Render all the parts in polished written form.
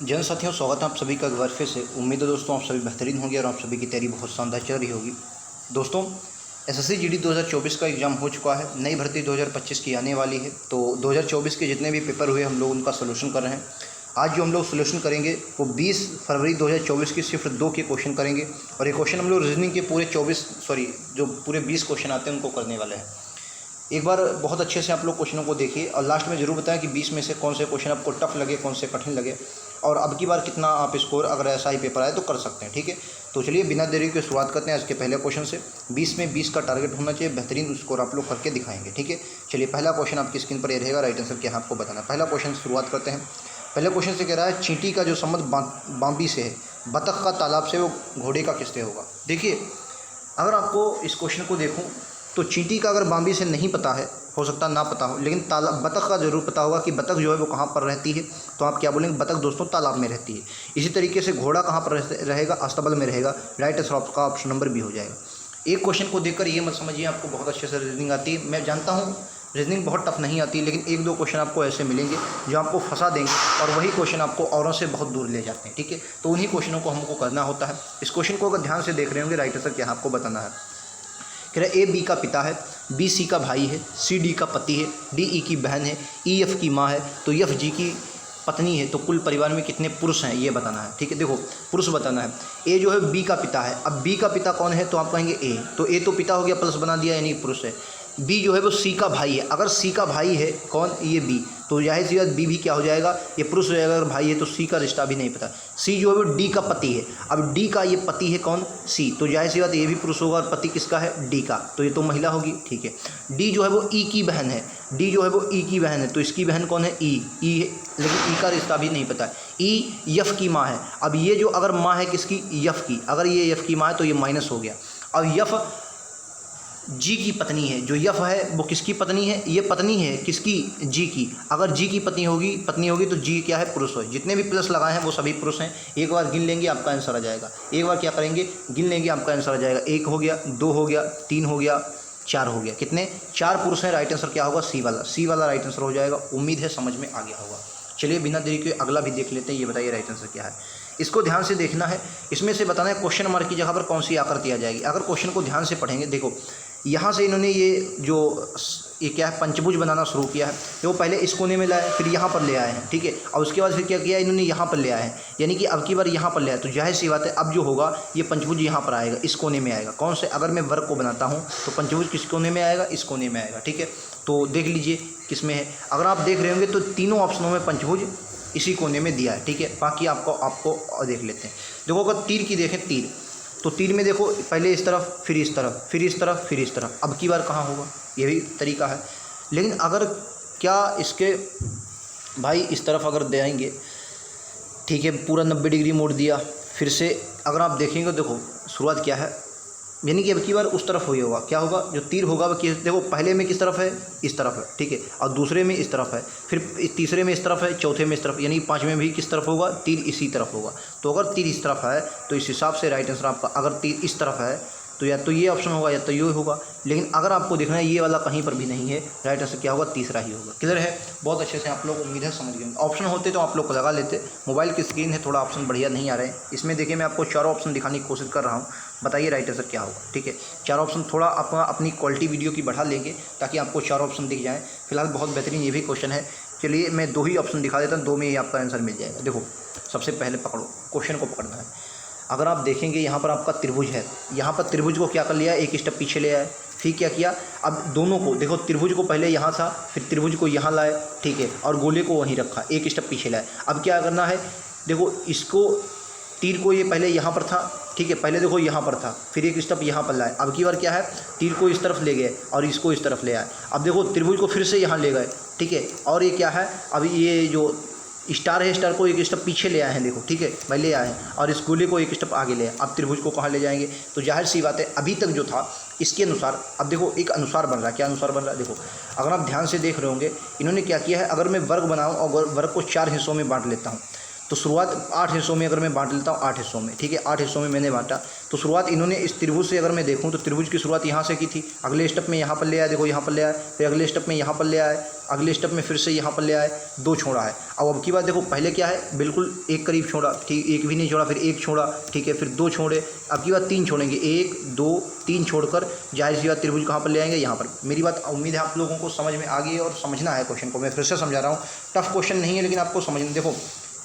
जन साथियों, स्वागत है आप सभी का एक बार फिर से। उम्मीद है दोस्तों आप सभी बेहतरीन होंगे और आप सभी की तैयारी बहुत शानदार चल रही होगी। दोस्तों, एसएससी जीडी 2024 का एग्ज़ाम हो चुका है। नई भर्ती 2025 की आने वाली है। तो 2024 के जितने भी पेपर हुए हम लोग उनका सोल्यूशन कर रहे हैं। आज जो हम लोग सोल्यूशन करेंगे वो 20 फरवरी 2024 की सिर्फ 2 के क्वेश्चन करेंगे और ये क्वेश्चन हम लोग रीजनिंग के पूरे जो पूरे 20 क्वेश्चन आते हैं उनको करने वाले हैं। एक बार बहुत अच्छे से आप लोग क्वेश्चनों को देखिए और लास्ट में ज़रूर बताएं कि 20 में से कौन से क्वेश्चन आपको टफ लगे, कौन से कठिन लगे और अब की बार कितना आप स्कोर अगर ऐसा ही पेपर आए तो कर सकते हैं। ठीक है, तो चलिए बिना देरी के शुरुआत करते हैं आज के पहले क्वेश्चन से। 20 में 20 का टारगेट होना चाहिए, बेहतरीन स्कोर आप लोग करके दिखाएंगे। ठीक है, चलिए पहला क्वेश्चन आपकी स्क्रीन पर ये रहेगा, राइट आंसर क्या है आपको बताना। पहला क्वेश्चन शुरुआत करते हैं। पहले क्वेश्चन से कह रहा है चींटी का जो संबंध बाम्बी से है, बतख का तालाब से, वो घोड़े का किससे होगा। देखिए, अगर आपको इस क्वेश्चन को देखूं तो चींटी का अगर बाम्बी से नहीं पता है, हो सकता ना पता हो, लेकिन तालाब बतख का जरूर पता होगा कि बतख जो है वो कहाँ पर रहती है। तो आप क्या बोलेंगे, बतख दोस्तों तालाब में रहती है। इसी तरीके से घोड़ा कहाँ पर रहेगा, अस्तबल में रहेगा। राइट आंसर आपका ऑप्शन नंबर बी हो जाएगा। एक क्वेश्चन को देखकर ये मत समझिए आपको बहुत अच्छे से रीजनिंग आती है। मैं जानता हूँ रीजनिंग बहुत टफ नहीं आती, लेकिन एक दो क्वेश्चन आपको ऐसे मिलेंगे जो आपको फंसा देंगे और वही क्वेश्चन आपको औरों से बहुत दूर ले जाते हैं। ठीक है, तो उन्हीं क्वेश्चनों को हमको करना होता है। इस क्वेश्चन को अगर ध्यान से देख रहे होंगे, राइट आंसर क्या आपको बताना है। कह रहे ए बी का पिता है, बी सी का भाई है, सी डी का पति है, डी ई की बहन है, ई एफ की माँ है, तो एफ जी की पत्नी है। तो कुल परिवार में कितने पुरुष हैं ये बताना है। ठीक है, देखो पुरुष बताना है। ए जो है बी का पिता है। अब बी का पिता कौन है, तो आप कहेंगे ए, तो ए तो पिता हो गया, प्लस बना दिया यानी पुरुष है। बी जो है वो सी का भाई है। अगर सी का भाई है कौन, ये बी, तो जाहिर सी बात बी भी क्या हो जाएगा, ये पुरुष हो जाएगा। अगर भाई है तो सी का रिश्ता भी नहीं पता। सी जो है वो डी का पति है। अब डी का ये पति है कौन, सी, तो जाहिर सी बात ये भी पुरुष होगा और पति किसका है, डी का, तो ये तो महिला होगी। ठीक है, डी जो है वो ई की बहन है। डी जो है वो ई की बहन है, तो इसकी बहन कौन है, ई है, लेकिन ई का रिश्ता भी नहीं पता है। ई यफ की माँ है। अब ये जो अगर माँ है किसकी, यफ की, अगर ये यफ की माँ है तो ये माइनस हो गया। अब यफ जी की पत्नी है। जो यफ है वो किसकी पत्नी है, ये पत्नी है किसकी, जी की। अगर जी की पत्नी होगी तो जी क्या है, पुरुष हो। जितने भी प्लस लगाए हैं वो सभी पुरुष हैं। एक बार गिन लेंगे आपका आंसर आ जाएगा। एक बार क्या करेंगे, गिन लेंगे आपका आंसर आ जाएगा। 1 हो गया, 2 हो गया, 3 हो गया, 4 हो गया। कितने, 4 पुरुष हैं। राइट आंसर क्या होगा, सी वाला। सी वाला राइट आंसर हो जाएगा। उम्मीद है समझ में आ गया होगा। चलिए बिना देरी के अगला भी देख लेते हैं। ये बताइए राइट आंसर क्या है। इसको ध्यान से देखना है। इसमें से बताना है क्वेश्चन मार्क की जगह पर कौन सी आकृति आ जाएगी। अगर क्वेश्चन को ध्यान से पढ़ेंगे, देखो यहाँ से इन्होंने ये क्या है, पंचभुज बनाना शुरू किया है। वो पहले इस कोने में लाए, फिर यहाँ पर ले आए हैं। ठीक है, और उसके बाद फिर क्या किया इन्होंने, यहाँ पर ले आए हैं, यानी कि अब की बार यहाँ पर ले आए। तो जाहिर सी बात है अब जो होगा ये पंचभुज यहाँ पर आएगा, इस कोने में आएगा। कौन से, अगर मैं वर्ग को बनाता हूँ तो पंचभुज किस कोने में आएगा, इस कोने में आएगा। ठीक है, तो देख लीजिए किस में है। अगर आप देख रहे होंगे तो तीनों ऑप्शनों में पंचभुज इसी कोने में दिया है। ठीक है, बाकी आपको देख लेते हैं। देखो अगर तीर की देखें, तीर, तो तीर में देखो पहले इस तरफ, फिर इस तरफ, फिर इस तरफ, फिर इस तरफ। अब की बार कहाँ होगा, ये भी तरीका है। लेकिन अगर क्या इसके भाई इस तरफ अगर देंगे, ठीक है, पूरा 90 डिग्री मोड़ दिया, फिर से अगर आप देखेंगे, देखो शुरुआत क्या है, यानी कि अब की बार उस तरफ हुई होगा। क्या होगा, जो तीर होगा वो देखो पहले में किस तरफ है, इस तरफ है। ठीक है, और दूसरे में इस तरफ है, फिर तीसरे में इस तरफ है, चौथे में इस तरफ, यानी 5वें भी किस तरफ होगा, तीर इसी तरफ होगा। तो अगर तीर इस तरफ है तो इस हिसाब से राइट आंसर आपका, अगर तीर इस तरफ है तो या तो ये ऑप्शन होगा या तो ये होगा। लेकिन अगर आपको देखना है ये वाला कहीं पर भी नहीं है, राइट आंसर क्या होगा, तीसरा ही होगा। क्लियर है, बहुत अच्छे से आप लोग उम्मीद है समझ गए। ऑप्शन होते तो आप लोग को लगा लेते। मोबाइल की स्क्रीन है, थोड़ा ऑप्शन बढ़िया नहीं आ रहे हैं। इसमें देखिए मैं आपको 4 ऑप्शन दिखाने की कोशिश कर रहा हूँ। बताइए राइट आंसर क्या होगा। ठीक है, 4 ऑप्शन, थोड़ा अपनी क्वालिटी वीडियो की बढ़ा लेंगे ताकि आपको 4 ऑप्शन दिख जाएँ। फिलहाल बहुत बेहतरीन ये भी क्वेश्चन है। चलिए मैं 2 ही ऑप्शन दिखा देता हूँ, 2 में ही आपका आंसर मिल जाएगा। देखो सबसे पहले पकड़ो, क्वेश्चन को पकड़ना है। अगर आप देखेंगे यहाँ पर आपका त्रिभुज है, यहाँ पर त्रिभुज को क्या कर लिया, एक स्टेप पीछे ले आए, फिर क्या किया, अब दोनों को देखो, त्रिभुज को पहले यहाँ था, फिर त्रिभुज को यहाँ लाए, ठीक है, और गोले को वहीं रखा, एक स्टेप पीछे लाए। अब क्या करना है, देखो इसको, तीर को ये पहले यहाँ पर था, ठीक है, पहले देखो यहाँ पर था, फिर एक स्टेप यहाँ पर लाए। अब की बार क्या है, तीर को इस तरफ ले गए और इसको इस तरफ ले आए। अब देखो त्रिभुज को फिर से यहाँ ले गए, ठीक है, और ये क्या है, अब ये जो स्टार है, स्टार को एक स्टेप पीछे ले आए हैं, देखो, ठीक है, भाई ले आए हैं, और इस गोले को एक स्टेप आगे ले आए। अब त्रिभुज को कहाँ ले जाएंगे, तो जाहिर सी बात है अभी तक जो था इसके अनुसार, अब देखो एक अनुसार बन रहा है। क्या अनुसार बन रहा है, देखो अगर आप ध्यान से देख रहे होंगे, इन्होंने क्या किया है, अगर मैं वर्ग बनाऊँ और वर्ग को 4 हिस्सों में बांट लेता हूँ, तो शुरुआत 8 हिस्सों में अगर मैं बांट लेता हूँ, 8 हिस्सों में, ठीक है, 8 हिस्सों में मैंने बांटा। तो शुरुआत इन्होंने इस त्रिभुज से अगर मैं देखूँ तो त्रिभुज की शुरुआत यहाँ से की थी, अगले स्टेप में यहाँ पर ले आए, देखो यहाँ पर ले आए, फिर अगले स्टेप में यहाँ पर ले आए, अगले स्टेप में फिर से यहाँ पर ले आए, 2 छोड़ा है। अब की बात देखो, पहले क्या है, बिल्कुल एक करीब छोड़ा, ठीक, एक भी नहीं छोड़ा, फिर 1 छोड़ा, ठीक है, फिर 2 छोड़े, अब की बात 3 छोड़ेंगे, 1 2 3 छोड़कर जाहिर सी बात त्रिभुज कहाँ पर ले आएंगे, यहाँ पर। मेरी बात उम्मीद है आप लोगों को समझ में आ गई है और समझना है क्वेश्चन को। मैं फिर से समझा रहा हूँ, टफ क्वेश्चन नहीं है लेकिन आपको समझना। देखो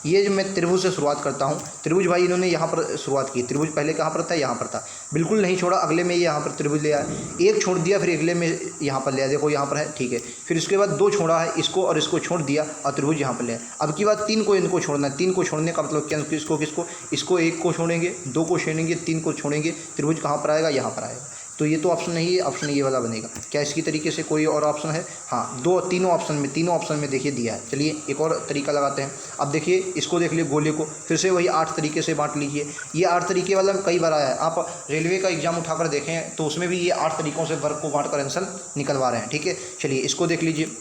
ये जो मैं त्रिभुज से शुरुआत करता हूँ, त्रिभुज भाई इन्होंने यहाँ पर शुरुआत की, त्रिभुज पहले कहाँ पर था, यहाँ पर था, बिल्कुल नहीं छोड़ा, अगले में यहाँ पर त्रिभुज ले आया, 1 छोड़ दिया, फिर अगले में यहाँ पर ले आया, देखो यहाँ पर है, ठीक है, फिर उसके बाद 2 छोड़ा है, इसको और इसको छोड़ दिया और त्रिभुज यहाँ पर ले आया। अब की बात 3 को इनको छोड़ना है, 3 को छोड़ने का मतलब क्या, किसको किसको, इसको 1 को छोड़ेंगे, 2 को छोड़ेंगे, 3 को छोड़ेंगे, त्रिभुज कहाँ पर आएगा, यहाँ पर आएगा। तो ये तो ऑप्शन नहीं है, ऑप्शन ये वाला बनेगा। क्या इसकी तरीके से कोई और ऑप्शन है? हाँ, तीनों ऑप्शन में देखिए दिया है। चलिए एक और तरीका लगाते हैं। अब देखिए इसको देख लिए गोले को, फिर से वही 8 तरीके से बांट लीजिए। ये 8 तरीके वाला कई बार आया है, आप रेलवे का एग्जाम उठाकर देखें तो उसमें भी ये 8 तरीक़ों से वर्ग को बांट कर आंसर निकलवा रहे हैं, ठीक है। चलिए इसको देख लीजिए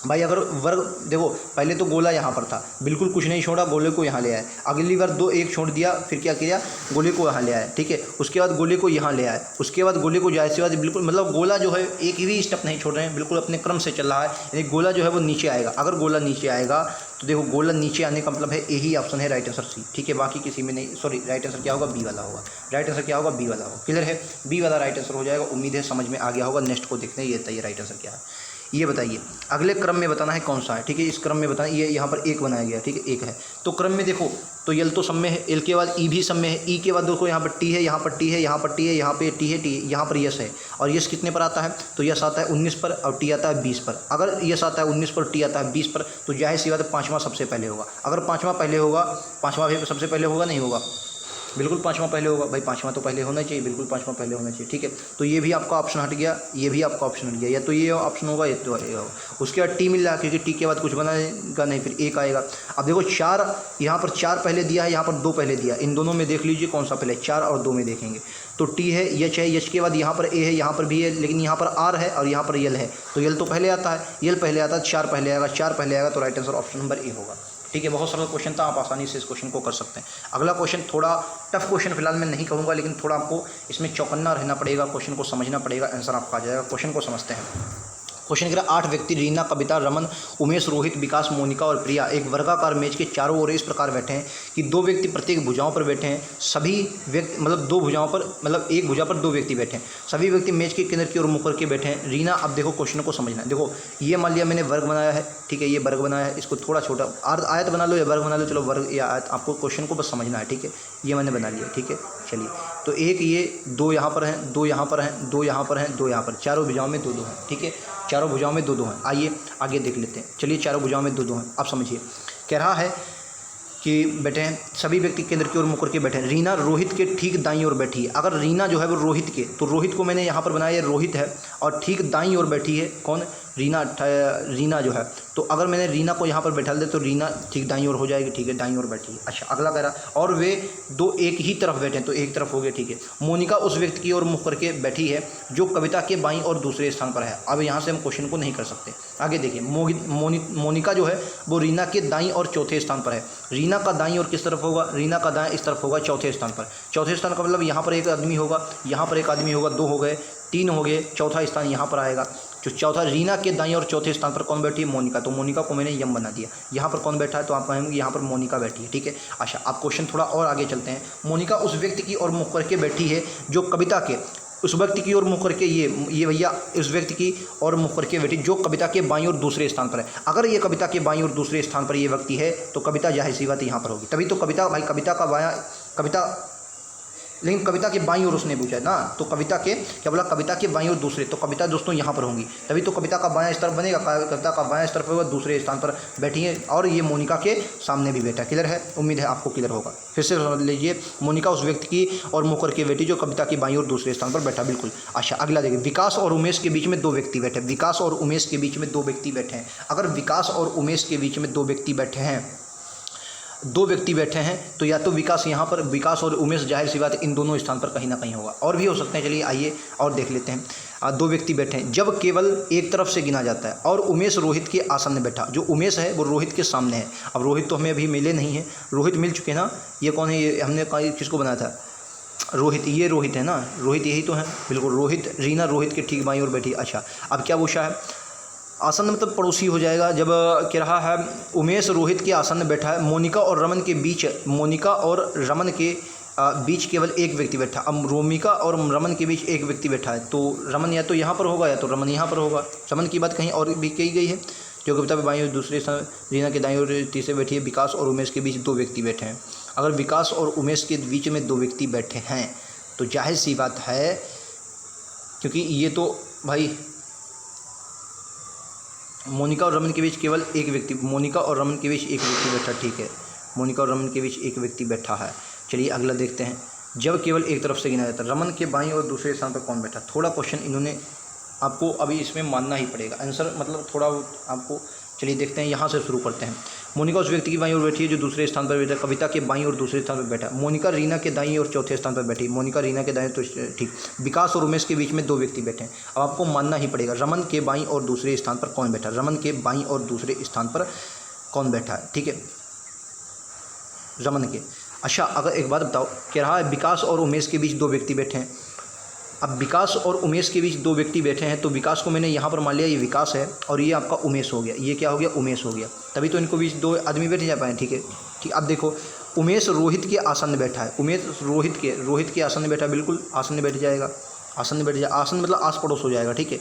भाई, अगर वर्ग देखो, पहले तो गोला यहाँ पर था, बिल्कुल कुछ नहीं छोड़ा, गोले को यहाँ ले आए, अगली बार 1 छोड़ दिया, फिर क्या किया, गोले को यहाँ ले आए, ठीक है, उसके बाद गोले को यहाँ ले आए, उसके बाद गोले को जाहिर सी बात बिल्कुल मतलब गोला जो है एक भी स्टेप नहीं छोड़ रहे हैं, बिल्कुल अपने क्रम से चल रहा है, यानी गोला जो है वो नीचे आएगा। अगर गोला नीचे आएगा तो देखो, गोला नीचे आने का मतलब है यही ऑप्शन है राइट आंसर सी, ठीक है, बाकी किसी में नहीं, सॉरी राइट आंसर क्या होगा, बी वाला होगा, राइट आंसर क्या होगा, बी वाला होगा। क्लियर है, बी वाला राइट आंसर हो जाएगा। उम्मीद है समझ में आ गया होगा। नेक्स्ट को देखते हैं, ये बताइए राइट आंसर क्या है, ये बताइए। अगले क्रम में बताना है कौन सा है, ठीक है, इस क्रम में बताना। ये यहाँ पर 1 बनाया गया, ठीक है, 1 है, तो क्रम में देखो तो यल तो सब में है, एल के बाद ई भी सब में है, ई के बाद देखो यहाँ पर टी है, यहाँ पर टी है, यहाँ पर टी है, यहाँ पे टी है, टी यहाँ पर यस है, और यस कितने पर आता है, तो यस आता है 19 पर और टी आता है 20 पर। अगर यस आता है 19 पर, टी आता है 20 पर, तो जाहिर सी बात है 5वां सबसे पहले होगा। अगर 5वां पहले होगा, 5वां भी सबसे पहले होगा, नहीं होगा, बिल्कुल 5वां पहले होगा भाई, 5वां तो पहले होना चाहिए, बिल्कुल 5वां पहले होना चाहिए, ठीक है। तो ये भी आपका ऑप्शन हट गया, ये भी आपका ऑप्शन हट गया, या तो ये ऑप्शन होगा, ये तो ये होगा। उसके बाद टी मिल रहा है, क्योंकि टी के बाद कुछ बनाएगा नहीं, फिर 1 आएगा। अब देखो 4, यहाँ पर 4 पहले दिया है, यहाँ पर 2 पहले दिया, इन दोनों में देख लीजिए कौन सा पहले, 4 और 2 में देखेंगे तो टी है, यच है, यच के बाद यहाँ पर ए है, यहाँ पर भी है, लेकिन यहाँ पर आर है और यहाँ पर यल है, तो यल तो पहले आता है, यल पहले आता है, 4 पहले आएगा, 4 पहले आएगा, तो right answer option number A होगा, ठीक है। बहुत सरल क्वेश्चन था, आप आसानी से इस क्वेश्चन को कर सकते हैं। अगला क्वेश्चन थोड़ा टफ क्वेश्चन फिलहाल मैं नहीं कहूँगा, लेकिन थोड़ा आपको इसमें चौकन्ना रहना पड़ेगा, क्वेश्चन को समझना पड़ेगा, आंसर आपका आ जाएगा। क्वेश्चन को समझते हैं। क्वेश्चन कह रहा 8 व्यक्ति रीना, कविता, रमन, उमेश, रोहित, विकास, मोनिका और प्रिया एक वर्गाकार मेज के चारों ओर इस प्रकार बैठे हैं कि 2 व्यक्ति प्रत्येक भुजाओं पर बैठे हैं। सभी व्यक्ति मतलब 2 भुजाओं पर, मतलब एक भुजा पर 2 व्यक्ति बैठे हैं। सभी व्यक्ति मेज के केंद्र की ओर मुख करके बैठे हैं। रीना, अब देखो क्वेश्चन को समझना है। देखो ये मान लिया मैंने वर्ग बनाया है, ठीक है, ये वर्ग बनाया है, इसको थोड़ा छोटा आयत बना लो या वर्ग बना लो, चलो वर्ग या आयत, आपको क्वेश्चन को बस समझना है, ठीक है। ये मैंने बना लिया, ठीक है। चलिए तो एक ये 2 यहाँ पर हैं, 2 यहाँ पर हैं, 2 यहाँ पर हैं, 2 यहाँ पर, चारों भुजाओं में 2-2 हैं, ठीक है, चारों भुजाओं में 2-2 हैं। आइए आगे देख लेते हैं। चलिए चारों भुजाओं में 2-2 हैं। आप समझिए, कह रहा है कि बैठे हैं, सभी व्यक्ति केंद्र की ओर मुख करके बैठे हैं। रीना रोहित के ठीक दाईं ओर बैठी है। अगर रीना जो है वो रोहित के, तो रोहित को मैंने यहाँ पर बनाया, ये रोहित है, और ठीक दाईं ओर बैठी है कौन, रीना जो है। तो अगर मैंने रीना को यहाँ पर बैठा दे तो रीना ठीक दाईं ओर हो जाएगी, ठीक है, दाईं ओर बैठी है। अच्छा अगला कह रहा, और वे 2 एक ही तरफ बैठे हैं, तो एक तरफ हो गए, ठीक है। मोनिका उस व्यक्ति की ओर मुख करके बैठी है जो कविता के बाईं और दूसरे स्थान पर है। अब यहाँ से हम क्वेश्चन को नहीं कर सकते। आगे देखिए, मोनिका जो है वो रीना के दाईं और चौथे स्थान पर है। रीना का दाईं और किस तरफ होगा, रीना का दाएं इस तरफ होगा, चौथे स्थान पर। चौथे स्थान का मतलब यहाँ पर एक आदमी होगा, यहाँ पर एक आदमी होगा, 2 हो गए, 3 हो गए, चौथा स्थान यहाँ पर आएगा। जो चौथा, रीना के दाईं और चौथे स्थान पर कौन बैठी है, मोनिका। तो मोनिका को मैंने यम बना दिया। यहाँ पर कौन बैठा है, तो आप कहेंगे यहाँ पर मोनिका बैठी है, ठीक है। अच्छा आप क्वेश्चन थोड़ा और आगे चलते हैं। मोनिका उस व्यक्ति की ओर मुख करके बैठी है जो कविता के, उस व्यक्ति की ओर मुख करके, ये भैया उस व्यक्ति की ओर मुख करके बैठी जो कविता के बाईं और दूसरे स्थान पर है। अगर ये कविता के बाईं और दूसरे स्थान पर ये व्यक्ति है तो कविता जाहिर सी बात यहाँ पर होगी। तभी तो कविता, भाई कविता का बायां, कविता, लेकिन कविता के बाईं ओर उसने पूछा ना, तो कविता के क्या बोला, कविता के बाईं ओर दूसरे, तो कविता दोस्तों यहाँ पर होंगी, तभी तो कविता का बायां स्तर बनेगा, कविता का बायां स्तर पर होगा, दूसरे स्थान पर बैठी है, और ये मोनिका के सामने भी बैठा। क्लियर है, उम्मीद है आपको क्लियर होगा। फिर से समझ लीजिए, मोनिका उस व्यक्ति की और मुख करके बैठी जो कविता की बाईं ओर दूसरे स्थान पर बैठा, बिल्कुल। अच्छा अगला देखिए, विकास और उमेश के बीच में 2 व्यक्ति बैठे। विकास और उमेश के बीच में 2 व्यक्ति बैठे हैं। अगर विकास और उमेश के बीच में 2 व्यक्ति बैठे हैं, दो व्यक्ति बैठे हैं तो या तो विकास यहाँ पर, विकास और उमेश जाहिर सी बात इन दोनों स्थान पर कहीं ना कहीं होगा, और भी हो सकते हैं। चलिए आइए और देख लेते हैं। दो व्यक्ति बैठे हैं जब केवल एक तरफ से गिना जाता है और उमेश रोहित के आसन्न बैठा, जो उमेश है वो रोहित के सामने है। अब रोहित तो हमें अभी मिले नहीं है, रोहित मिल चुके हैं ना। ये कौन है, ये हमने किसको बनाया था, रोहित, ये रोहित है ना, रोहित यही तो है, बिल्कुल रोहित। रीना रोहित के ठीक बाईं ओर बैठी। अच्छा अब क्या पूछा है, आसन्न मतलब पड़ोसी हो जाएगा। जब कह रहा है उमेश रोहित के आसन्न बैठा है, मोनिका और रमन के बीच, मोनिका और रमन के बीच केवल एक व्यक्ति बैठा। अब रोमिका और रमन के बीच एक व्यक्ति बैठा है तो रमन या तो यहाँ पर होगा या तो रमन यहाँ पर होगा। रमन की बात कहीं और भी कही गई है। जो कविता में बाईं ओर दूसरे स्थान, रीना के दाईं ओर तीसरे बैठी है। विकास और उमेश के बीच दो व्यक्ति बैठे हैं। अगर विकास और उमेश के बीच में दो व्यक्ति बैठे हैं तो जाहिर सी बात है, क्योंकि ये तो भाई मोनिका और रमन के बीच केवल एक व्यक्ति, मोनिका और रमन के बीच एक व्यक्ति बैठा, ठीक है, मोनिका और रमन के बीच एक व्यक्ति बैठा है। चलिए अगला देखते हैं। जब केवल एक तरफ से गिना जाता है, रमन के बाईं और दूसरे स्थान पर कौन बैठा। थोड़ा क्वेश्चन इन्होंने आपको अभी इसमें मानना ही पड़ेगा, आंसर मतलब थोड़ा आपको। चलिए देखते हैं, यहाँ से शुरू करते हैं। मोनिका उस व्यक्ति की बाईं ओर बैठी है जो दूसरे स्थान पर बैठा है। कविता के बाईं और दूसरे स्थान पर बैठा। मोनिका रीना के दाईं और चौथे स्थान पर बैठी। मोनिका रीना के दाईं, तो ठीक। विकास और उमेश के बीच में दो व्यक्ति बैठे हैं। अब आपको मानना ही पड़ेगा रमन के बाईं और दूसरे स्थान पर कौन बैठा, रमन के बाईं और दूसरे स्थान पर कौन बैठा है, ठीक है, रमन के। अच्छा अगर एक बात बताओ, कह रहा है विकास और उमेश के बीच दो व्यक्ति बैठे हैं। अब विकास और उमेश के बीच दो व्यक्ति बैठे हैं तो विकास को मैंने यहाँ पर मान लिया ये विकास है और ये आपका उमेश हो गया। ये क्या हो गया, उमेश हो गया। तभी तो इनको बीच दो आदमी बैठ जा पाए, ठीक है। ठीक, अब देखो उमेश रोहित के आसन्न बैठा है। उमेश रोहित के आसन्न बैठा, बिल्कुल आसन्न बैठ जाएगा, आसन्न बैठ जाए। आसन्न मतलब आस पड़ोस हो जाएगा, ठीक है,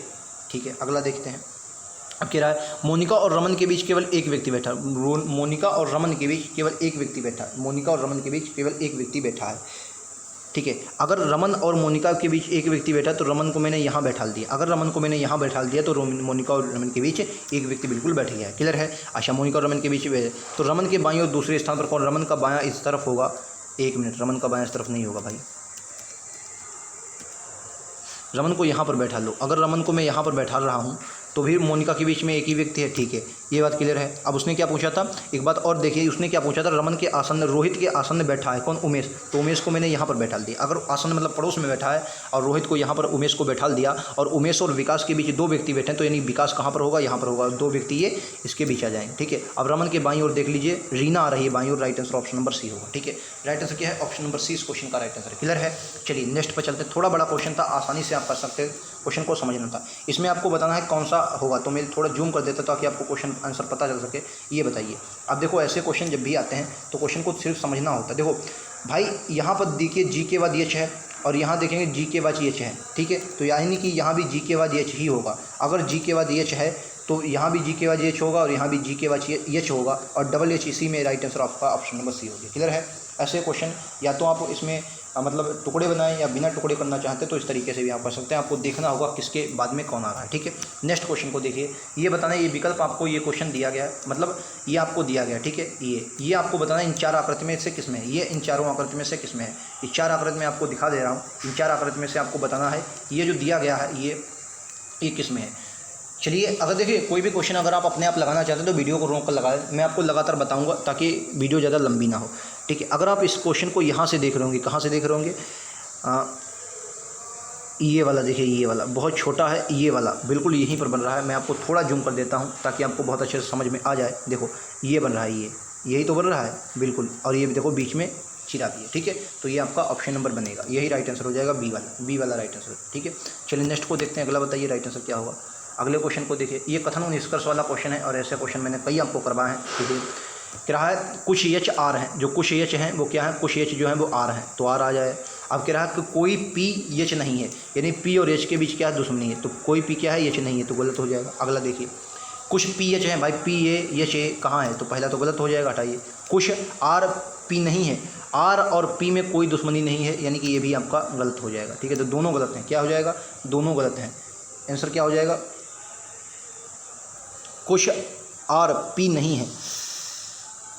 ठीक है। अगला देखते हैं। अब कह रहा है मोनिका और रमन के बीच केवल एक व्यक्ति बैठा। मोनिका और रमन के बीच केवल एक व्यक्ति बैठा है। मोनिका और रमन के बीच केवल एक व्यक्ति बैठा है, ठीक है। अगर रमन और मोनिका के बीच एक व्यक्ति बैठा तो रमन को मैंने यहाँ बैठा दिया। अगर रमन को मैंने यहाँ बैठा दिया तो मोनिका और रमन के बीच एक व्यक्ति बिल्कुल बैठ गया है। क्लियर है। अच्छा मोनिका और रमन के बीच तो रमन के बाईं और दूसरे स्थान पर कौन, रमन का बायां इस तरफ होगा। एक मिनट, रमन का बायां इस तरफ नहीं होगा भाई, रमन को यहाँ पर बैठा लो। अगर रमन को मैं यहाँ पर बैठा रहा हूँ तो भी मोनिका के बीच में एक ही व्यक्ति है, ठीक है, ये बात क्लियर है। अब उसने क्या पूछा था, एक बात और देखिए, उसने क्या पूछा था, रमन के आसन्न, रोहित के आसन्न बैठा है कौन, उमेश। तो उमेश को मैंने यहाँ पर बैठा दिया। अगर आसन्न मतलब पड़ोस में बैठा है और रोहित को यहाँ पर उमेश को बैठा दिया और उमेश और विकास के बीच दो व्यक्ति बैठे हैं तो यानी विकास कहाँ पर होगा, यहाँ पर होगा। दो व्यक्ति ये इसके बीच आ जाएंगे, ठीक है। अब रमन के बाईं ओर देख लीजिए, रीना आ रही है बाईं ओर, right answer option number C होगा, ठीक है। राइट आंसर क्या है, ऑप्शन नंबर सी इस क्वेश्चन का राइट आंसर। क्लियर है। चलिए नेक्स्ट पर चलते हैं। थोड़ा बड़ा क्वेश्चन था, आसानी से आप कर सकते हैं, क्वेश्चन को समझना था। इसमें आपको बताना है कौन सा होगा, तो मैं थोड़ा जूम कर देता ताकि आपको क्वेश्चन आंसर पता चल सके। ये बताइए। अब देखो ऐसे क्वेश्चन जब भी आते हैं तो क्वेश्चन को सिर्फ समझना होता है। देखो भाई यहाँ पर देखिए जी के बाद एच है और यहाँ देखेंगे जी के बाद एच है, ठीक है। तो यानी कि यहाँ भी जी के बाद एच ही होगा। अगर जी के बाद एच है तो यहाँ भी जी के बाद एच होगा और यहाँ भी जी के बाद एच होगा और डबल एच, इसी में राइट आंसर आपका ऑप्शन नंबर सी होगी। क्लियर है। ऐसे क्वेश्चन या तो आप इसमें मतलब टुकड़े बनाएं या बिना टुकड़े करना चाहते तो इस तरीके से भी आप कर सकते हैं। आपको देखना होगा किसके बाद में कौन आ रहा है, ठीक है। नेक्स्ट क्वेश्चन को देखिए। ये बताना है, ये विकल्प आपको, ये क्वेश्चन दिया गया है, मतलब ये आपको दिया गया, ठीक है। ये आपको बताना है इन चार आकृति में से किस में है। ये इन चारों आकृति में से किस में है। ये चार आकृति में आपको दिखा दे रहा हूँ। इन चार आकृति में से आपको बताना है ये जो दिया गया है ये किस में है। चलिए अगर देखिए कोई भी क्वेश्चन अगर आप अपने आप लगाना चाहते हैं तो वीडियो को रोक कर लगाएं। मैं आपको लगातार बताऊंगा ताकि वीडियो ज़्यादा लंबी ना हो, ठीक है। अगर आप इस क्वेश्चन को यहाँ से देख रहे होंगे, कहाँ से देख रहे होंगे, ये वाला देखिए, ये वाला बहुत छोटा है, ये वाला बिल्कुल यहीं पर बन रहा है। मैं आपको थोड़ा जूम कर देता हूँ ताकि आपको बहुत अच्छे से समझ में आ जाए। देखो ये बन रहा है, यही तो बन रहा है बिल्कुल, और ये देखो बीच में चिरा भी है, ठीक है। तो ये आपका ऑप्शन नंबर बनेगा, यही राइट आंसर हो जाएगा, बी वाला राइट आंसर, ठीक है। चलिए नेक्स्ट को देखते हैं। अगला बताइए राइट आंसर क्या होगा। अगले क्वेश्चन को देखिए। ये कथन और निष्कर्ष वाला क्वेश्चन है और ऐसे क्वेश्चन मैंने कई आपको करवाए हैं, ठीक है। कह रहा है कुछ एच आर हैं, जो कुछ एच हैं वो क्या है, कुछ एच जो है वो आर हैं, तो आर आ जाए। अब कह रहा है कि कोई पी एच नहीं है, यानी पी और एच के बीच क्या है, दुश्मनी है, तो कोई पी क्या है, एच नहीं है, तो गलत हो जाएगा। अगला देखिए, कुछ पी एच है, भाई पी एच ए कहाँ है, तो पहला तो गलत हो जाएगा, हटाइए। कुछ आर पी नहीं है, आर और पी में कोई दुश्मनी नहीं है, यानी कि ये भी आपका गलत हो जाएगा, ठीक है। तो दोनों गलत हैं, क्या हो जाएगा, दोनों गलत हैं। आंसर क्या हो जाएगा, कुछ आर पी नहीं है।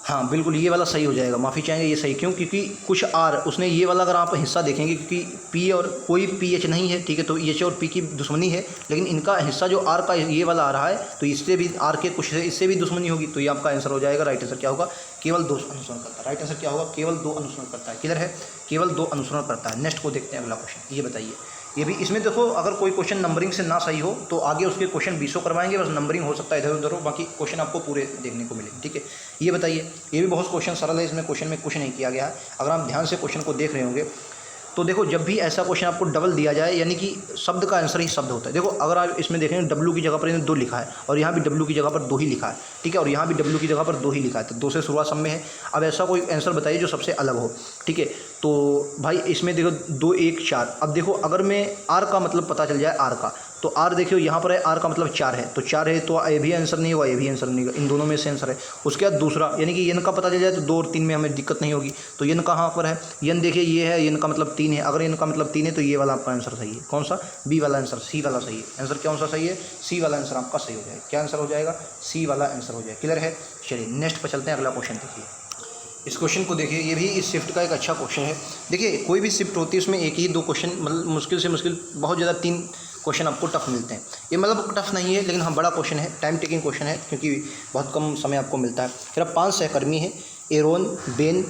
हाँ बिल्कुल, ये वाला सही हो जाएगा, माफ़ी चाहेंगे, ये सही क्यों, क्योंकि कुछ आर उसने ये वाला अगर आप हिस्सा देखेंगे, क्योंकि पी और कोई पी एच नहीं है, ठीक है, तो एच और पी की दुश्मनी है, लेकिन इनका हिस्सा जो आर का ये वाला आ रहा है, तो इससे भी आर के कुछ इससे भी दुश्मनी होगी, तो ये आपका आंसर हो जाएगा। राइट आंसर क्या होगा, केवल 2 अनुसरण करता है। राइट आंसर क्या होगा, केवल 2 अनुसरण करता है। क्लियर है, केवल 2 अनुसरण करता है। नेक्स्ट को देखते हैं, अगला क्वेश्चन, ये बताइए। ये भी इसमें देखो, अगर कोई क्वेश्चन नंबरिंग से ना सही हो तो आगे उसके क्वेश्चन 20 करवाएंगे, बस नंबरिंग हो सकता है इधर उधर हो, बाकी क्वेश्चन आपको पूरे देखने को मिलेंगे। ठीक है, ये बताइए, ये भी बहुत क्वेश्चन सरल है, इसमें क्वेश्चन में कुछ नहीं किया गया है। अगर आप ध्यान से क्वेश्चन को देख रहे होंगे तो देखो, जब भी ऐसा क्वेश्चन आपको डबल दिया जाए, यानी कि शब्द का आंसर ही शब्द होता है। देखो, अगर आप इसमें देखेंगे डब्ल्यू की जगह पर इन्होंने 2 लिखा है, और यहाँ भी डब्ल्यू की जगह पर 2 ही लिखा है, ठीक है, और यहाँ भी डब्ल्यू की जगह पर 2 ही लिखा है, तो 2 से शुरुआत सब में है। अब ऐसा कोई आंसर बताइए जो सबसे अलग हो। ठीक है, तो भाई इसमें देखो 2 1 4। अब देखो, अगर मैं आर का मतलब पता चल जाए, आर का, तो आर देखियो यहाँ पर है, आर का मतलब 4 है, तो 4 है, तो ए भी आंसर नहीं होगा, ए भी आंसर नहीं होगा, इन दोनों में से आंसर है। उसके बाद दूसरा, यानी कि एन का पता चल जाए तो 2 और 3 में हमें दिक्कत नहीं होगी, तो एन कहाँ पर है, एन देखिए ये है, एन का मतलब 3 है, अगर एन का मतलब 3 है तो ये वाला आपका आंसर सही है। कौन सा, बी वाला आंसर, सी वाला सही है। आंसर कौन सा सही है, सी वाला आंसर आपका सही हो जाएगा। क्या आंसर हो जाएगा, सी वाला आंसर हो जाएगा। क्लियर है, चलिए नेक्स्ट पर चलते हैं, अगला क्वेश्चन देखिए। इस क्वेश्चन को देखिए, ये भी इस शिफ्ट का एक अच्छा क्वेश्चन है। देखिए, कोई भी शिफ्ट होती है उसमें एक ही 2 क्वेश्चन, मतलब मुश्किल से मुश्किल बहुत ज़्यादा 3 क्वेश्चन आपको टफ मिलते हैं। ये मतलब टफ नहीं है, लेकिन हाँ बड़ा क्वेश्चन है, टाइम टेकिंग क्वेश्चन है, क्योंकि बहुत कम समय आपको मिलता है। फिर 5 सहकर्मी हैं, एरोन, बेन,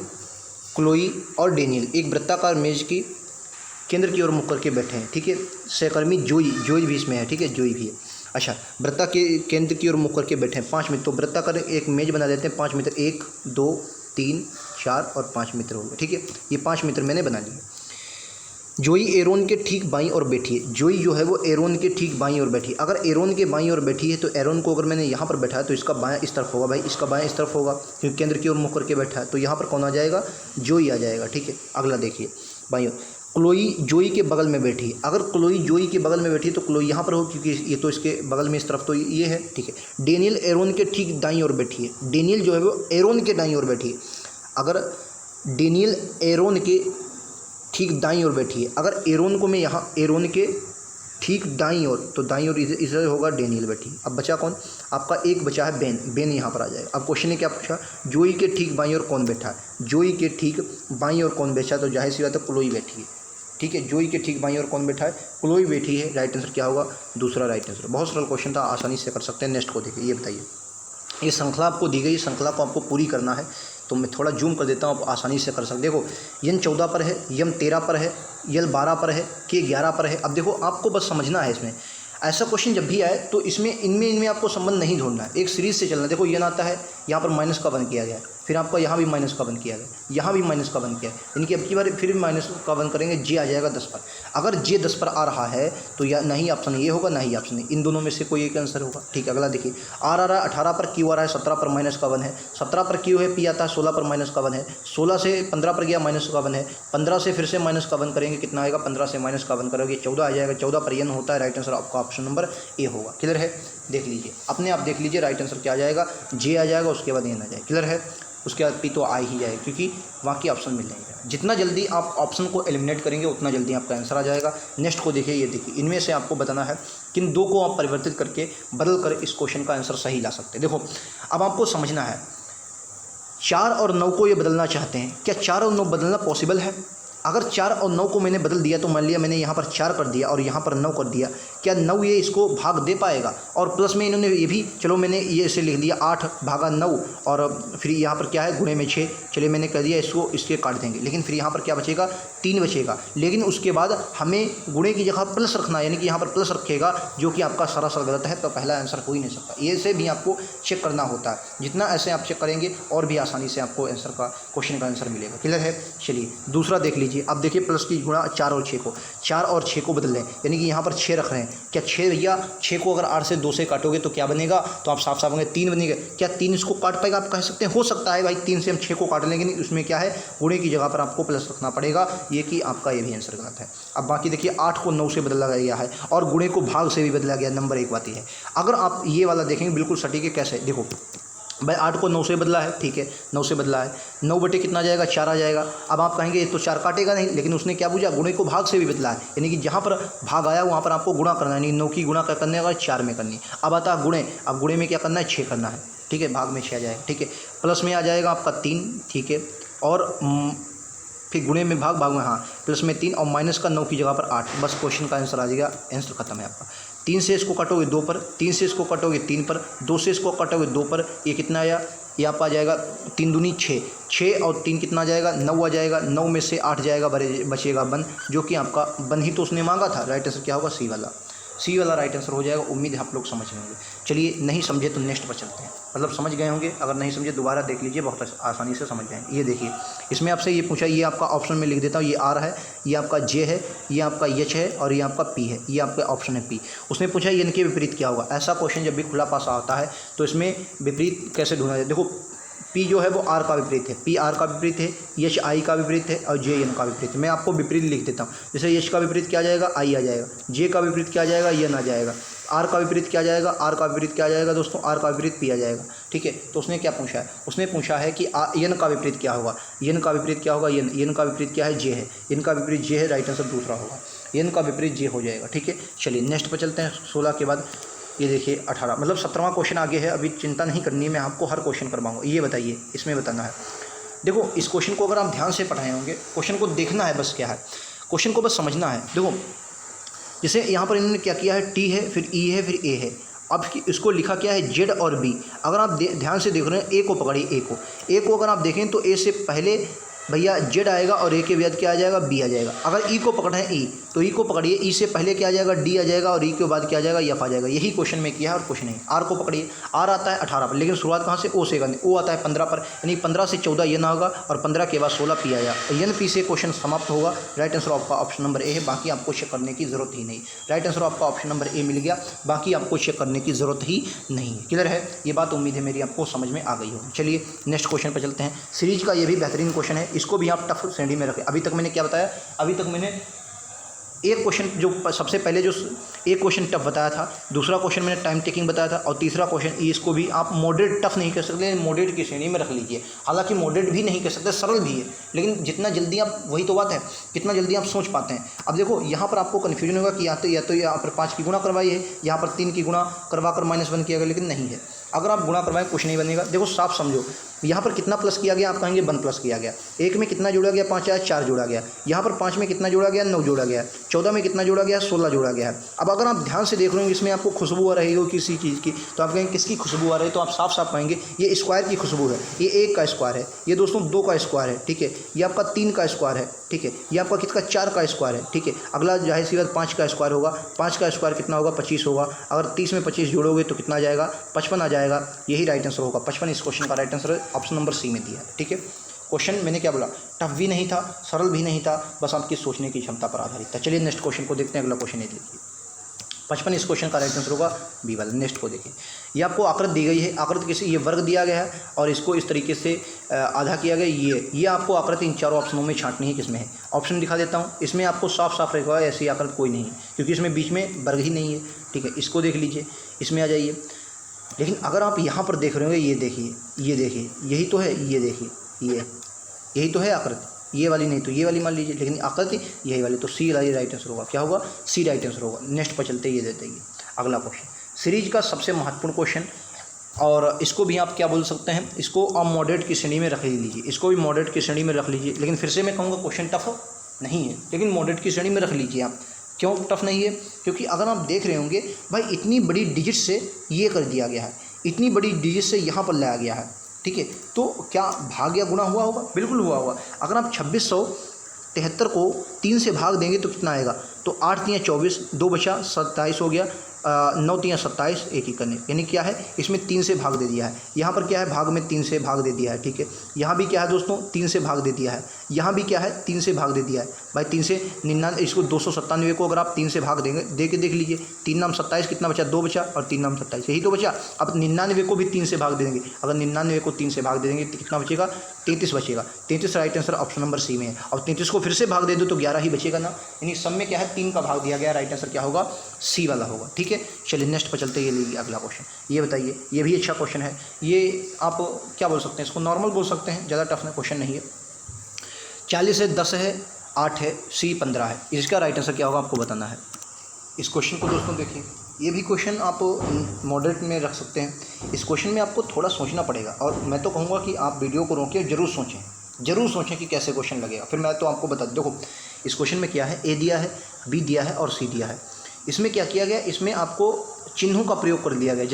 क्लोई और डेनियल, एक वृत्ताकार मेज की केंद्र की ओर मुख करके बैठे हैं। ठीक है, सहकर्मी जोई भी इसमें है, ठीक है, जोई भी है। अच्छा, वृत्ता के केंद्र की ओर मुख करके बैठे हैं 5 मित्र, तो वृत्ताकार एक मेज बना देते हैं, 5 मित्र, 1 2 3 4 और 5 मित्र हो गए। ठीक है, ये 5 मित्र मैंने बना लिए। जोई एरोन के ठीक बाईं ओर बैठी है, जोई जो है वो एरोन के ठीक बाईं ओर बैठी है। अगर एरोन के बाईं ओर बैठी है तो एरोन को अगर मैंने यहाँ पर बैठा है तो इसका बायां इस तरफ होगा, भाई इसका बायां इस तरफ होगा, क्योंकि केंद्र की ओर मुख करके बैठा है, तो यहाँ पर कौन आ जाएगा, जोई आ जाएगा। ठीक है, अगला देखिए, बाईं ओर क्लोई जोई के बगल में बैठी है। अगर क्लोई जोई के बगल में बैठी है तो क्लोई यहाँ पर हो, क्योंकि ये तो इसके बगल में इस तरफ तो ये है। ठीक है, डेनियल एरोन के ठीक दाईं ओर बैठी है, डेनियल जो है वो एरोन के दाईं ओर बैठी है। अगर डेनियल एरोन के ठीक दाईं ओर बैठी है, अगर एरोन को मैं यहाँ एरोन के ठीक दाईं ओर, तो दाईं ओर इधर होगा, डेनियल बैठी। अब बचा कौन, आपका एक बचा है बेन, बेन यहाँ पर आ जाएगा। अब क्वेश्चन ने क्या पूछा, जोई के ठीक बाईं ओर कौन बैठा है, जोई के ठीक बाईं ओर कौन बैठा है, तो जाहिर सी बात है क्लोई बैठी है। ठीक है, जोई के ठीक बाईं ओर कौन बैठा है, क्लोई बैठी है। राइट आंसर क्या होगा, दूसरा राइट आंसर। बहुत सरल क्वेश्चन था, आसानी से कर सकते हैं। नेक्स्ट को देखिए, ये बताइए, ये श्रृंखला आपको दी गई, श्रृंखला को आपको पूरी करना है, तो मैं थोड़ा जूम कर देता हूँ, आप आसानी से कर सकते। देखो, यन 14 पर है, यम 13 पर है, यल 12 पर है, के 11 पर है। अब देखो, आपको बस समझना है, इसमें ऐसा क्वेश्चन जब भी आए तो इसमें इनमें आपको संबंध नहीं ढूंढना है, एक सीरीज से चलना है। देखो, यन आता है, यहाँ पर माइनस का वन किया गया, फिर आपका यहाँ भी माइनस का वन किया गया, यहाँ भी माइनस का वन किया, यानी कि अब की बार फिर भी माइनस का वन करेंगे, जे आ जाएगा 10 पर। अगर जे 10 पर आ रहा है तो या नहीं ऑप्शन ये होगा, नहीं ऑप्शन नहीं, इन दोनों में से कोई एक आंसर होगा। ठीक है, अगला देखिए, आर आ रहा है 18 पर, क्यू आ रहा है 17 पर, माइनस का वन है, 17 पर क्यू है, पी आता है 16 पर, माइनस का वन है, 16 से 15 पर गया, माइनस का वन है, 15 से फिर से माइनस का वन करेंगे, कितना आएगा, 15 से माइनस का वन करोगे 14 आ जाएगा, 14 पर यन होता है। राइट आंसर आपका ऑप्शन नंबर ए होगा। क्लियर है, देख लीजिए, अपने आप देख लीजिए, राइट आंसर क्या आ जाएगा, जे आ जाएगा, उसके बाद एन आ जाएगा। क्लियर है, उसके बाद पी तो आ ही जाएगा, क्योंकि बाकी ऑप्शन मिल जाएगा। जितना जल्दी आप ऑप्शन को एलिमिनेट करेंगे उतना जल्दी आपका आंसर आ जाएगा। नेक्स्ट को देखिए, ये देखिए, इनमें से आपको बताना है किन 2 को आप परिवर्तित करके बदल कर इस क्वेश्चन का आंसर सही ला सकते हैं। देखो, अब आपको समझना है, 4 और 9 को ये बदलना चाहते हैं, क्या 4 और 9 बदलना पॉसिबल है? अगर 4 और 9 को मैंने बदल दिया, तो मान लिया मैंने यहाँ पर 4 कर दिया और यहाँ पर 9 कर दिया, क्या 9 ये इसको भाग दे पाएगा? और प्लस में इन्होंने ये भी, चलो मैंने ये इसे लिख दिया 8 भागा 9, और फिर यहाँ पर क्या है, गुणे में 6, चलिए मैंने कह दिया इसको, इसके काट देंगे, लेकिन फिर यहाँ पर क्या बचेगा, 3 बचेगा। लेकिन उसके बाद हमें गुणे की जगह प्लस रखना है, यानी कि यहाँ पर प्लस रखेगा, जो कि आपका सरासर गलत है, तो पहला आंसर हो ही नहीं सकता। ये से भी आपको चेक करना होता है, जितना ऐसे आप चेक करेंगे और भी आसानी से आपको आंसर का, क्वेश्चन का आंसर मिलेगा। क्लियर है, चलिए दूसरा देख लीजिए। अब देखिए, प्लस की गुणा 4 और 6 को, 4 और 6 को बदल लें, यानी कि यहाँ पर 6 रख रहे हैं, क्या 6 भैया 6 को अगर 8 से 2 से काटोगे तो क्या बनेगा, तो आप साफ साफ होंगे 3 बनेगा। क्या 3 इसको काट पाएगा, आप कह सकते हैं, हो सकता है भाई 3 से हम 6 को काट लेंगे, नहीं, उसमें क्या है, गुणे की जगह पर आपको प्लस रखना पड़ेगा, ये कि आपका ये भी आंसर गलत है। अब बाकी देखिए, 8 को 9 से बदला गया है और गुणे को भाग से भी बदला गया, नंबर 1 बात है। अगर आप ये वाला देखेंगे बिल्कुल सटीक है, कैसे, देखो भाई 8 को 9 से बदला है, ठीक है, 9 से बदला है, 9 बटे कितना जाएगा, 4 आ जाएगा। अब आप कहेंगे ये तो 4 काटेगा नहीं, लेकिन उसने क्या पूछा, गुणे को भाग से भी बदला है, यानी कि जहाँ पर भाग आया वहाँ पर आपको गुणा करना है, यानी 9 की गुणा करने का 4 में करनी। अब आता है गुणे, अब गुणे में क्या करना है, 6 करना है। ठीक है, भाग में 6 आ जाएगा, ठीक है, प्लस में आ जाएगा आपका 3, ठीक है, और फिर गुणे में भाग, भाग में हाँ प्लस में 3 और माइनस का 9 की जगह पर 8, बस क्वेश्चन का आंसर आ जाएगा, आंसर खत्म है आपका। 3 से इसको कटोगे 2 पर, 3 से इसको कटोगे 3 पर, 2 से इसको कटोगे 2 पर, ये कितना आया, ये आपका आ जाएगा 3 दूनी 6, 6 और 3 कितना आ जाएगा, 9 आ जाएगा, 9 में से 8 जाएगा, बचेगा 1, जो कि आपका 1 ही तो उसने मांगा था, राइट आंसर क्या होगा, सी वाला राइट आंसर हो जाएगा। उम्मीद है आप लोग समझ लेंगे। चलिए नहीं समझे तो नेक्स्ट पर चलते हैं, मतलब समझ गए होंगे, अगर नहीं समझे दोबारा देख लीजिए, बहुत आसानी से समझ जाएंगे। ये देखिए इसमें आपसे ये पूछा, ये आपका ऑप्शन में लिख देता हूँ, ये आर है, ये आपका जे है, ये आपका एच है और ये आपका पी है, ये आपका ऑप्शन है पी। उसने पूछा ये इनके विपरीत क्या होगा। ऐसा क्वेश्चन जब भी खुला पासा आता है तो इसमें विपरीत कैसे ढूंढा जाए। देखो पी जो है वो आर का विपरीत है, पी आर का विपरीत है, एच आई का विपरीत है और जे एन का विपरीत है। मैं आपको विपरीत लिख देता हूँ, जैसे एच का विपरीत क्या आ जाएगा, आई आ जाएगा, जे का विपरीत क्या आ जाएगा, एन आ जाएगा, आर का विपरीत क्या आ जाएगा, आर का विपरीत क्या आ जाएगा दोस्तों, आर का विपरीत पी आ जाएगा, ठीक है। तो उसने क्या पूछा है, उसने पूछा है कि एन का विपरीत क्या होगा, एन का विपरीत क्या होगा, एन का विपरीत क्या है, जे है, एन का विपरीत जे है, राइट आंसर दूसरा होगा, एन का विपरीत जे हो जाएगा, ठीक है। चलिए नेक्स्ट पर चलते हैं। 16 के बाद ये देखिए 18, मतलब 17वां क्वेश्चन आगे है, अभी चिंता नहीं करनी है, मैं आपको हर क्वेश्चन करवाऊंगा। ये बताइए इसमें बताना है, देखो इस क्वेश्चन को अगर आप ध्यान से पढ़ाए होंगे, क्वेश्चन को देखना है, बस क्या है क्वेश्चन को बस समझना है। देखो जैसे यहाँ पर इन्होंने क्या किया है, टी है, फिर ई है, फिर ए है, अब इसको लिखा क्या है, जेड और बी। अगर आप ध्यान से देख रहे हैं, ए को पकड़िए, ए को अगर आप देखें तो ए से पहले भैया जेड आएगा और ए के बाद क्या आ जाएगा, बी आ जाएगा। अगर ई को पकड़े हैं, ई तो ई को पकड़िए, ई से पहले क्या आ जाएगा, डी आ जाएगा और ई के बाद क्या आ जाएगा, एफ आ जाएगा। यही क्वेश्चन में किया है और कुछ नहीं। आर को पकड़िए, आर आता है 18 पर, लेकिन शुरुआत कहाँ से, ओ से करनी, ओ आता है 15 पर, यानी 15 से 14 एन होगा और 15 के बाद 16 पी आएगा, एन पी से क्वेश्चन समाप्त होगा। राइट आंसर आपका ऑप्शन नंबर ए है, बाकी आपको चेक करने की जरूरत ही नहीं। राइट आंसर आपका ऑप्शन नंबर ए मिल गया, बाकी आपको चेक करने की जरूरत ही नहीं है। क्लियर है ये बात, उम्मीद है मेरी आपको समझ में आ गई होगी। चलिए नेक्स्ट क्वेश्चन पर चलते हैं। सीरीज का ये भी बेहतरीन क्वेश्चन है, इसको भी आप टफ श्रेणी में रखें। अभी तक मैंने क्या बताया, अभी तक मैंने एक क्वेश्चन जो सबसे पहले जो एक क्वेश्चन टफ बताया था, दूसरा क्वेश्चन मैंने टाइम टेकिंग बताया था और तीसरा क्वेश्चन इसको भी आप मॉडरेट टफ नहीं कह सकते, मॉडरेट की श्रेणी में रख लीजिए। हालांकि मॉडरेट भी नहीं कह सकते, सरल भी है, लेकिन जितना जल्दी आप, वही तो बात है, कितना जल्दी आप सोच पाते हैं। अब देखो यहाँ पर आपको कन्फ्यूजन होगा कि या तो यहाँ पर 5 की गुणा करवाई है, यहाँ पर 3 की गुणा करवा कर -1 किया गया, लेकिन नहीं है। अगर आप गुणा करवाएं कुछ नहीं बनेगा। देखो साफ समझो, यहाँ पर कितना प्लस किया गया, आप कहेंगे 1 प्लस किया गया, 1 में कितना जोड़ा गया, 5 आया, 4 जोड़ा गया, यहाँ पर 5 में कितना जोड़ा गया, 9 जोड़ा गया, 14 में कितना जोड़ा गया, 16 जोड़ा गया है। अब अगर आप ध्यान से देख रहे हो इसमें आपको खुशबू आ रही हो किसी चीज़ की, तो आप कहेंगे किसकी खुशबू आ रही है, तो आप साफ साफ कहेंगे ये स्क्वायर की खुशबू है। ये 1 का स्क्वायर है, ये दोस्तों 2 का स्क्वायर है, ठीक है, ये आपका 3 का स्क्वायर है, ठीक है, ये आपका कितना 4 का स्क्वायर है, ठीक है। अगला जाहिर सी बात 5 का स्क्वायर होगा, 5 का स्क्वायर कितना होगा, 25 होगा। अगर 30 में 25 जोड़ोगे तो कितना आ जाएगा, 55 आ जाएगा। यही राइट आंसर होगा, 55 इस क्वेश्चन का right answer option number C में दिया है, ठीक है। क्वेश्चन मैंने क्या बोला, टफ भी नहीं था, सरल भी नहीं था, बस आपकी सोचने की क्षमता पर आधारित था। चलिए नेक्स्ट क्वेश्चन को देखते हैं। अगला क्वेश्चन ये देखिए, 55 इस क्वेश्चन का राइट आंसर होगा बी वाला। नेक्स्ट को देखिए, ये आपको आकृति दी गई है, आकृति किसी, ये वर्ग दिया गया है और इसको इस तरीके से आधा किया गया। ये आपको आकृति इन चारों ऑप्शनों में छांटनी है, किसमें है। ऑप्शन दिखा देता हूँ, इसमें आपको साफ साफ रहेगा ऐसी आकृति कोई नहीं है, क्योंकि इसमें बीच में वर्ग ही नहीं है, ठीक है। इसको देख लीजिए, इसमें आ जाइए। लेकिन अगर आप यहाँ पर देख रहे होंगे, ये देखिए, ये देखिए, यही तो है, ये देखिए, यही तो है आकृति, ये वाली नहीं तो ये वाली मान लीजिए, लेकिन आकृति यही वाली, तो सी वाली राइट आंसर होगा। क्या होगा, सी राइट आंसर होगा। नेक्स्ट पर चलते ये देते हैं अगला क्वेश्चन, सीरीज का सबसे महत्वपूर्ण क्वेश्चन, और इसको भी आप क्या बोल सकते हैं, इसको आप मॉडरेट की श्रेणी में रख लीजिए, इसको भी मॉडरेट की श्रेणी में रख लीजिए। लेकिन फिर से मैं कहूँगा क्वेश्चन टफ नहीं है, लेकिन मॉडरेट की श्रेणी में रख लीजिए आप। क्यों टफ नहीं है, क्योंकि अगर आप देख रहे होंगे भाई इतनी बड़ी डिजिट से ये कर दिया गया है, इतनी बड़ी डिजिट से यहाँ पर लाया गया है, ठीक है। तो क्या भाग या गुणा हुआ होगा, बिल्कुल हुआ होगा। अगर आप 2673 को 3 से भाग देंगे तो कितना आएगा, तो 8 3 24, 2 बचा 27 हो गया, 9 3 27, एक ही करने, यानी क्या है, इसमें 3 से भाग दे दिया है। यहाँ पर क्या है, भाग में 3 से भाग दे दिया है, ठीक है। यहाँ भी क्या है दोस्तों, 3 से भाग दे दिया है। यहाँ भी क्या है, 3 से भाग दे दिया है भाई, 3 से 99, इसको 297 को अगर आप 3 से भाग देंगे, दे के देख लीजिए, 3 नाम 27, कितना बचा, 2 बचा, और 3 नाम 27, यही तो बचा। अब 99 को भी 3 से भाग दे देंगे, अगर 99 को 3 से भाग दे देंगे तो कितना बचेगा, 33 बचेगा। 33 right answer option number C में है। और 33 को फिर से भाग दे दो तो 11 ही बचेगा ना, यानी सब में क्या है, 3 का भाग दिया गया, राइट आंसर क्या होगा, सी वाला होगा, ठीक है। चलिए नेक्स्ट पर चलते, ये लीजिए अगला क्वेश्चन। ये बताइए, ये भी अच्छा क्वेश्चन है, ये आप क्या बोल सकते हैं, इसको नॉर्मल बोल सकते हैं, ज़्यादा टफ क्वेश्चन नहीं है। 40 है, 10 है, 8 है, सी 15 है, इसका राइट आंसर क्या होगा आपको बताना है। इस क्वेश्चन को दोस्तों देखिए, ये भी क्वेश्चन आप मॉडरेट में रख सकते हैं। इस क्वेश्चन में आपको थोड़ा सोचना पड़ेगा और मैं तो कहूँगा कि आप वीडियो को रोकिए, ज़रूर सोचें कि कैसे क्वेश्चन लगेगा। फिर मैं तो आपको बता देखो इस क्वेश्चन में क्या है, ए दिया है, बी दिया है और सी दिया है। इसमें क्या किया गया, इसमें आपको चिन्हों का प्रयोग कर दिया गया।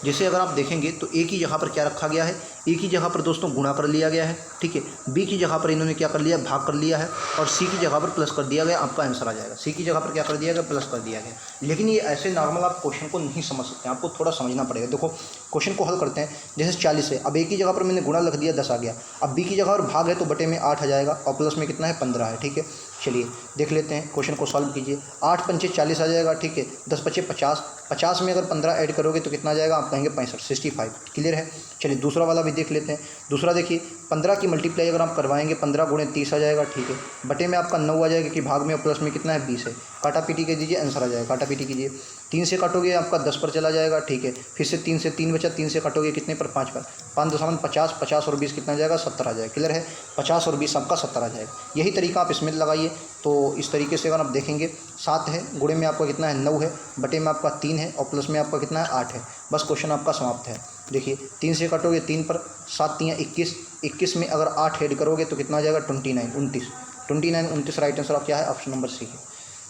जैसे अगर आप देखेंगे तो ए की जगह पर क्या रखा गया है, ए की जगह पर दोस्तों गुणा कर लिया गया है, ठीक है। बी की जगह पर इन्होंने क्या कर लिया, भाग कर लिया है। और सी की जगह पर प्लस कर दिया गया, आपका आंसर आ जाएगा। सी की जगह पर क्या कर दिया गया, प्लस कर दिया गया। लेकिन ये ऐसे नॉर्मल आप क्वेश्चन को नहीं समझ सकते हैं, आपको थोड़ा समझना पड़ेगा। देखो क्वेश्चन को हल करते हैं। जैसे 40 है, अब ए की जगह पर मैंने गुणा लिख दिया, 10 आ गया। अब बी की जगह पर भाग है तो बटे में 8 आ जाएगा और प्लस में कितना है, 15 है, ठीक है। चलिए देख लेते हैं, क्वेश्चन को सॉल्व कीजिए। 8 पंचे 40 आ जाएगा, ठीक है। 10 पचे 50, 50 में अगर 15 ऐड करोगे तो कितना आ जाएगा, आप कहेंगे 65, 65। क्लियर है। चलिए दूसरा वाला भी देख लेते हैं। दूसरा देखिए 15 की मल्टीप्लाई अगर आप करवाएंगे 15 गुणे 30 आ जाएगा, ठीक है। बटे में आपका 9 आ जाएगा कि भाग में और प्लस में कितना है, 20 है। काटा पीटी कर दीजिए, आंसर आ जाएगा। काटा पीटी कीजिए, 3 से काटोगे आपका 10 पर चला जाएगा, ठीक है। फिर से 3 से 3 बचा, 3 से काटोगे कितने पर, 5 पर। 5.50, 50 और 20 कितना आ जाएगा, 70 आ जाएगा। क्लियर है। 50 और 20 आपका 70 आ जाएगा। यही तरीका आप इसमें लगाइए। तो इस तरीके से अगर आप देखेंगे 7 है, गुणे में आपका कितना है, 9 है, बटे में आपका 3 है और प्लस में आपका कितना है, 8 है। बस क्वेश्चन आपका समाप्त है। देखिए 3 से काटोगे 3 पर, 7 3 21, 21 में अगर 8 ऐड करोगे तो कितना आ जाएगा, 29, 29 राइट आंसर आप क्या है, ऑप्शन नंबर सी है।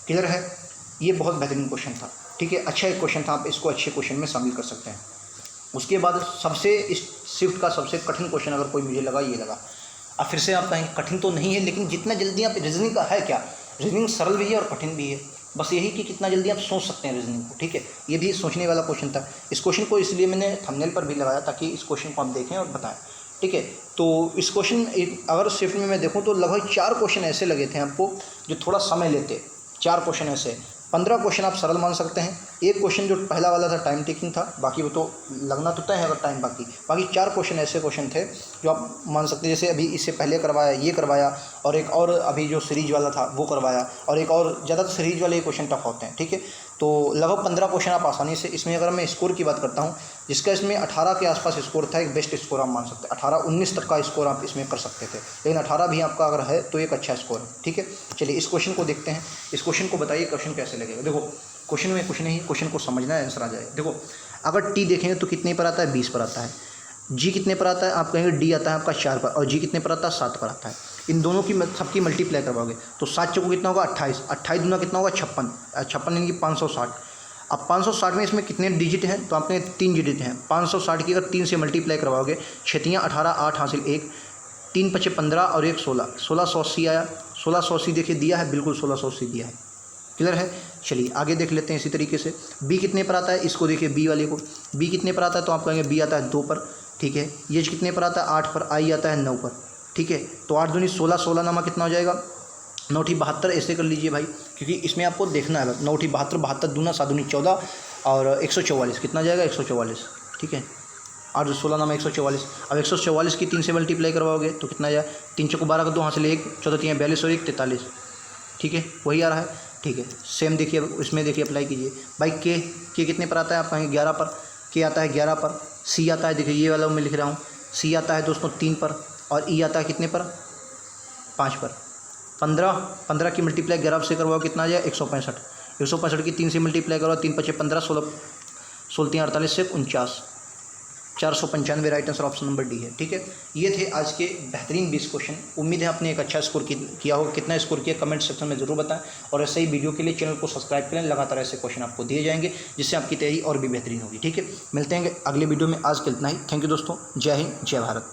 क्लियर है। ये बहुत बेहतरीन क्वेश्चन था, ठीक है। अच्छा एक क्वेश्चन था, आप इसको अच्छे क्वेश्चन में शामिल कर सकते हैं। उसके बाद सबसे इस शिफ्ट का सबसे कठिन क्वेश्चन अगर कोई मुझे लगा, ये लगा। अब फिर से आप कहेंगे कठिन तो नहीं है, लेकिन जितना जल्दी आप रीजनिंग का है क्या, रीजनिंग सरल भी है और कठिन भी है। बस यही कि कितना जल्दी आप सोच सकते हैं रीजनिंग को, ठीक है। ये भी सोचने वाला क्वेश्चन था। इस क्वेश्चन को इसलिए मैंने थंबनेल पर भी लगाया ताकि इस क्वेश्चन को आप देखें और बताएं, ठीक है। तो इस क्वेश्चन अगर शिफ्ट में मैं देखूँ तो लगभग 4 क्वेश्चन ऐसे लगे थे आपको जो थोड़ा समय लेते। 4 क्वेश्चन ऐसे, 15 क्वेश्चन आप सरल मान सकते हैं। एक क्वेश्चन जो पहला वाला था टाइम टेकिंग था, बाकी वो तो लगना तो तय है अगर टाइम, बाकी 4 क्वेश्चन ऐसे क्वेश्चन थे जो आप मान सकते हैं। जैसे अभी इससे पहले करवाया, ये करवाया, और एक और अभी जो सीरीज वाला था वो करवाया, और एक और ज़्यादातर सीरीज वाले क्वेश्चन टफ होते हैं, ठीक है। तो लगभग 15 क्वेश्चन आप आसानी से इसमें, अगर मैं स्कोर की बात करता हूँ, जिसका इसमें 18 के आसपास स्कोर था, एक बेस्ट स्कोर आप मान सकते हैं। 18-19 तक का स्कोर आप इसमें कर सकते थे, लेकिन 18 भी आपका अगर है तो एक अच्छा स्कोर है, ठीक है। चलिए इस क्वेश्चन को देखते हैं। इस क्वेश्चन को बताइए क्वेश्चन कैसे लगेगा। देखो क्वेश्चन में कुछ नहीं, क्वेश्चन को समझना है, आंसर आ जाएगा। देखो अगर टी देखेंगे तो कितने पर आता है, 20 पर आता है। जी कितने पर आता है, आप कहेंगे डी आता है आपका 4 पर, और जी कितने पर आता है, 7 पर आता है। इन दोनों की सबकी मल्टीप्लाई करवाओगे तो 7 चौको कितना होगा, 28, 28 दूना कितना होगा, 56, 56 यानी कि 560। अब 560 में इसमें कितने डिजिट हैं, तो आपने 3 डिजिट हैं। 560 की अगर 3 से मल्टीप्लाई करवाओगे, 6 18, 8 हासिल 1, 3 5 15 और 1 16, 1680 आया। 1680 देखिए दिया है, बिल्कुल 1680 दिया है। क्लियर है। चलिए आगे देख लेते हैं इसी तरीके से। बी कितने पर आता है, इसको देखिए बी वाले को, बी कितने पर आता है, तो आप कहेंगे बी आता है 2 पर, ठीक है। ये कितने पर आता है, 8 पर, आई आता है 9 पर, ठीक है। तो 8 दूनी 16, 16 नामा कितना हो जाएगा, 9 ठी 72। ऐसे कर लीजिए भाई, क्योंकि इसमें आपको देखना है। 9 ठी 72, 72 दूना 7 दूनी 14 और 144 कितना जाएगा, 144, ठीक है। 8 16 नामा 144। अब 144 की 3 से मल्टीप्लाई करवाओगे तो कितना जाए, 3 चौको 12 का 2 हासिल 1, 14 3 42 और 1 43, ठीक है, वही आ रहा है, ठीक है। सेम देखिए इसमें देखिए अप्लाई कीजिए भाई। के कितने पर आता है, आप कहेंगे 11 पर, के आता है 11 पर। सी आता है, देखिए ये वाला मैं लिख रहा हूँ, सी आता है दोस्तों 3 पर, और ई आता है कितने पर, 5 पर। 15 की मल्टीप्लाई 11 से करवाओ कितना आ जाए, 165। 165 की 3 से मल्टीप्लाई करवाओ, 3 5 15, 16 16 3 48 से 49, 495 right answer option number D है, ठीक है। ये थे आज के बेहतरीन 20 क्वेश्चन। उम्मीद है आपने एक अच्छा स्कोर किया होगा। कितना स्कोर किया कमेंट सेक्शन में ज़रूर बताएं, और ऐसे ही वीडियो के लिए चैनल को सब्सक्राइब करें। लगातार ऐसे क्वेश्चन आपको दिए जाएंगे जिससे आपकी तैयारी और भी बेहतरीन होगी, ठीक है। मिलते हैं अगले वीडियो में। आज के इतना ही। थैंक यू दोस्तों। जय हिंद, जय भारत।